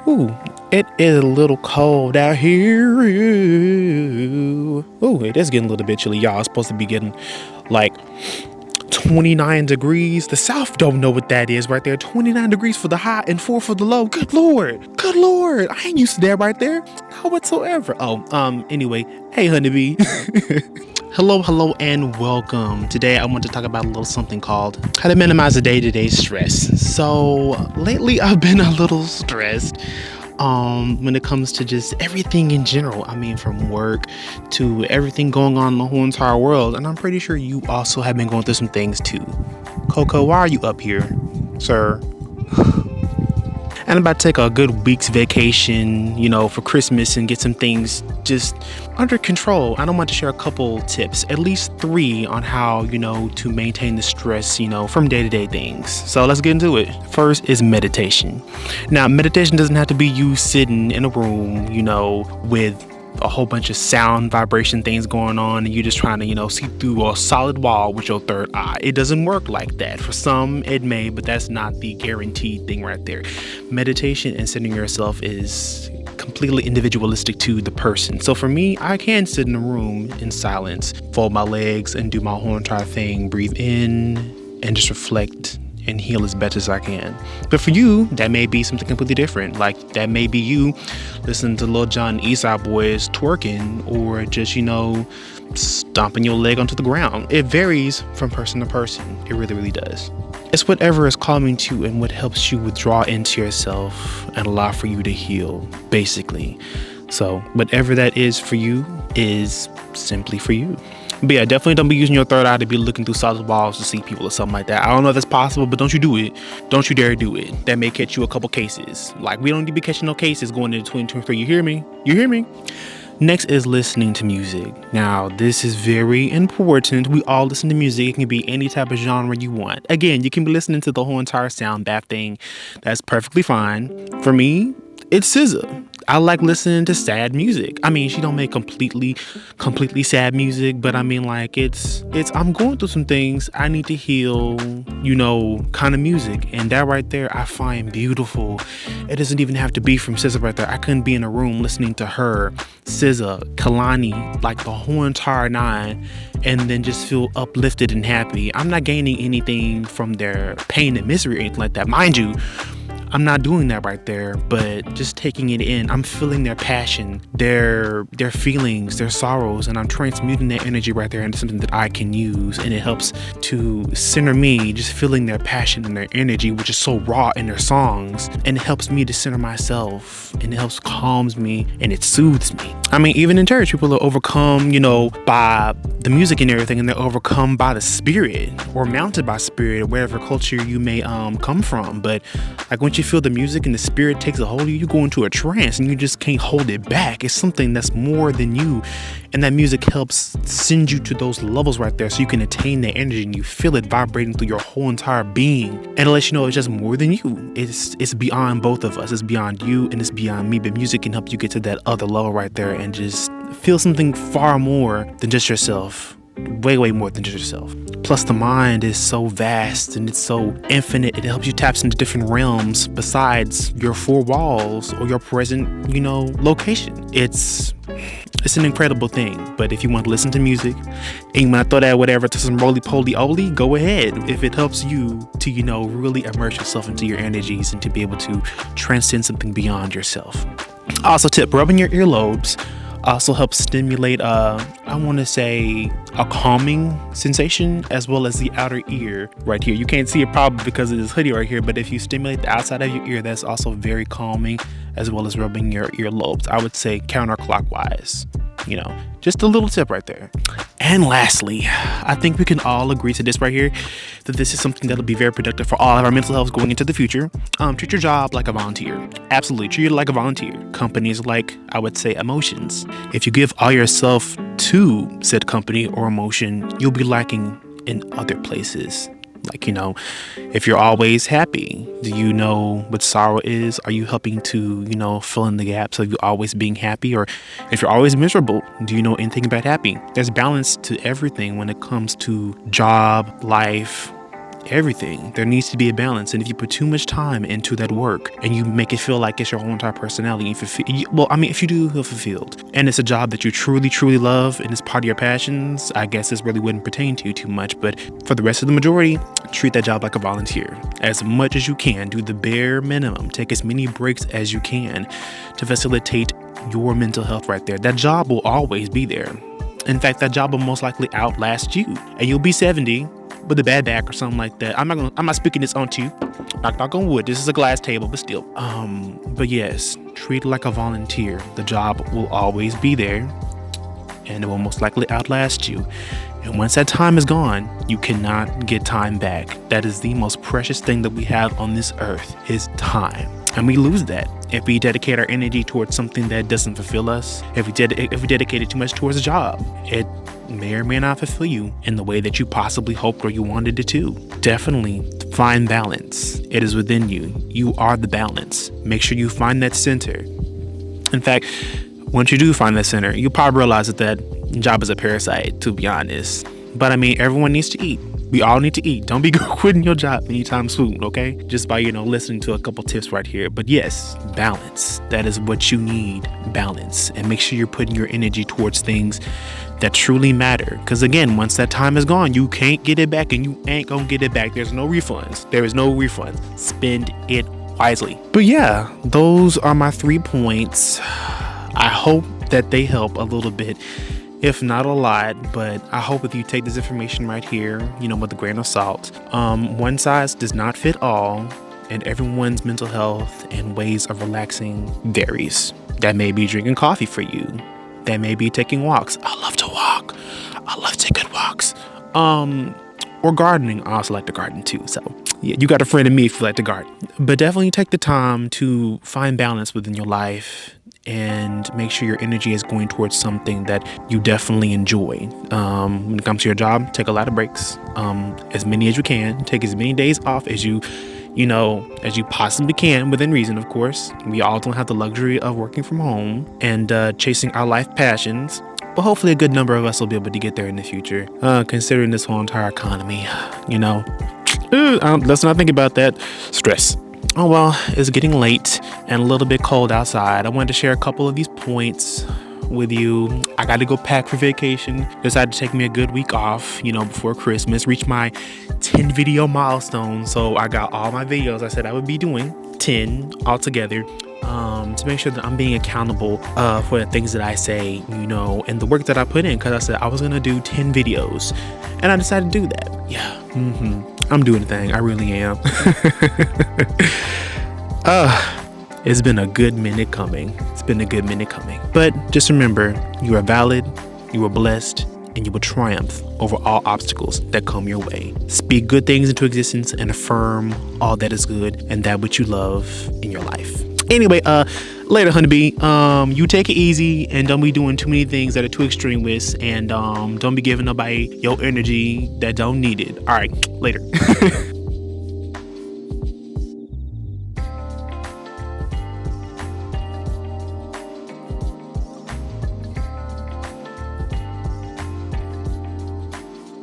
Ooh, it is a little cold out here. Ooh, it is getting a little bit chilly, y'all. It's supposed to be getting like 29 degrees. The South don't know what that is right there. 29 degrees for the high and 4 for the low. Good Lord. Good Lord. I ain't used to that right there. Not whatsoever. Anyway. Hey, honeybee. Hello, and welcome. Today, I want to talk about a little something called how to minimize the day-to-day stress. So, lately, I've been a little stressed when it comes to just everything in general. I mean, from work to everything going on in the whole entire world. And I'm pretty sure you also have been going through some things too. Coco, why are you up here, sir? And I'm about to take a good week's vacation, for Christmas and get some things just under control. I don't want to share a couple tips, at least 3 on how, to maintain the stress, from day-to-day things. So let's get into it. First is meditation. Now, meditation doesn't have to be you sitting in a room, with a whole bunch of sound vibration things going on and you're just trying to see through a solid wall with your third eye. It doesn't work like that. For some it may, but that's not the guaranteed thing right there. Meditation and centering yourself is completely individualistic to the person. So for me, I can sit in a room in silence, fold my legs and do my whole entire thing, breathe in and just reflect and heal as best as I can. But for you, that may be something completely different. Like that may be you listening to Lil Jon and Eastside Boys twerking, or just, stomping your leg onto the ground. It varies from person to person. It really, really does. It's whatever is calming to you and what helps you withdraw into yourself and allow for you to heal, basically. So whatever that is for you is simply for you. But yeah, definitely don't be using your third eye to be looking through solid walls to see people or something like that. I don't know if that's possible, but don't you do it. Don't you dare do it. That may catch you a couple cases. Like, we don't need to be catching no cases going into 2023. You hear me? You hear me? Next is listening to music. Now, this is very important. We all listen to music. It can be any type of genre you want. Again, you can be listening to the whole entire sound bath thing. That's perfectly fine. For me, it's SZA. I like listening to sad music. I mean, she don't make completely sad music, but I mean, like, it's I'm going through some things. I need to heal, kind of music. And that right there, I find beautiful. It doesn't even have to be from SZA right there. I couldn't be in a room listening to her, SZA, Kalani, like the whole entire 9, and then just feel uplifted and happy. I'm not gaining anything from their pain and misery or anything like that. Mind you, I'm not doing that right there, but just taking it in. I'm feeling their passion, their feelings, their sorrows, and I'm transmuting that energy right there into something that I can use. And it helps to center me, just feeling their passion and their energy, which is so raw in their songs. And it helps me to center myself, and it helps calms me, and it soothes me. I mean, even in church, people are overcome, by the music and everything, and they're overcome by the spirit or mounted by spirit, or wherever culture you may come from. But like, once you feel the music and the spirit takes a hold of you, you go into a trance and you just can't hold it back. It's something that's more than you, and that music helps send you to those levels right there so you can attain that energy and you feel it vibrating through your whole entire being, and it lets you know it's just more than you. It's beyond both of us. It's beyond you and it's beyond me, but music can help you get to that other level right there and just feel something far more than just yourself. Way more than just yourself. Plus, the mind is so vast and it's so infinite. It helps you tap into different realms besides your 4 walls or your present, location. It's an incredible thing. But if you want to listen to music and you want to throw that whatever to some roly-poly-oly, go ahead. If it helps you to, really immerse yourself into your energies and to be able to transcend something beyond yourself. Also, tip, rubbing your earlobes also helps stimulate I want to say a calming sensation, as well as the outer ear right here. You can't see it probably because of this hoodie right here, but if you stimulate the outside of your ear, that's also very calming, as well as rubbing your earlobes. I would say counterclockwise, just a little tip right there. And lastly, I think we can all agree to this right here, that this is something that'll be very productive for all of our mental health going into the future. Treat your job like a volunteer. Absolutely, treat it like a volunteer. Companies like, I would say, emotions. If you give all yourself to said company or emotion, you'll be lacking in other places. Like, if you're always happy, do you know what sorrow is? Are you helping to, fill in the gaps of you always being happy? Or if you're always miserable, do you know anything about happy? There's balance to everything when it comes to job, life, everything. There needs to be a balance. And if you put too much time into that work and you make it feel like it's your whole entire personality, if you do feel fulfilled and it's a job that you truly, truly love and it's part of your passions, I guess this really wouldn't pertain to you too much. But for the rest of the majority, treat that job like a volunteer. As much as you can, do the bare minimum. Take as many breaks as you can to facilitate your mental health right there. That job will always be there. In fact, that job will most likely outlast you, and you'll be 70 with a bad back or something like that. I'm not speaking this onto you. Knock on wood. This is a glass table, but still. But yes, treat it like a volunteer. The job will always be there, and it will most likely outlast you. And once that time is gone, you cannot get time back. That is the most precious thing that we have on this earth, is time. And we lose that if we dedicate our energy towards something that doesn't fulfill us. If we dedicate it too much towards a job, it may or may not fulfill you in the way that you possibly hoped or you wanted it to. Definitely find balance. It is within you. You are the balance. Make sure you find that center. In fact, once you do find that center, you'll probably realize that job is a parasite, to be honest. But I mean, everyone needs to eat. We all need to eat. Don't be quitting your job anytime soon, okay? Just by, listening to a couple tips right here. But yes, balance. That is what you need, balance. And make sure you're putting your energy towards things that truly matter. Because again, once that time is gone, you can't get it back, and you ain't gonna get it back. There's no refunds. There is no refunds. Spend it wisely. But yeah, those are my 3 points. I hope that they help a little bit, if not a lot. But I hope if you take this information right here, with a grain of salt, one size does not fit all, and everyone's mental health and ways of relaxing varies. That may be drinking coffee for you. That may be taking walks. I love to walk. I love to take good walks. Or gardening. I also like to garden too. So yeah, you got a friend in me if you like to garden. But definitely take the time to find balance within your life and make sure your energy is going towards something that you definitely enjoy. When it comes to your job, take a lot of breaks, as many as you can. Take as many days off as you possibly can, within reason, of course. We all don't have the luxury of working from home and chasing our life passions. But hopefully a good number of us will be able to get there in the future, considering this whole entire economy, let's not think about that. Stress. Oh well, it's getting late and a little bit cold outside. I wanted to share a couple of these points with you. I got to go pack for vacation. Decided to take me a good week off, before Christmas. Reach my 10 video milestone. So I got all my videos I said I would be doing, 10 altogether, to make sure that I'm being accountable for the things that I say, and the work that I put in. Because I said I was going to do 10 videos. And I decided to do that. Yeah. I'm doing the thing. I really am. It's been a good minute coming. But just remember, you are valid, you are blessed, and you will triumph over all obstacles that come your way. Speak good things into existence and affirm all that is good and that which you love in your life. Anyway, later, honeybee. You take it easy and don't be doing too many things that are too extremist, and don't be giving nobody your energy that don't need it. All right, later.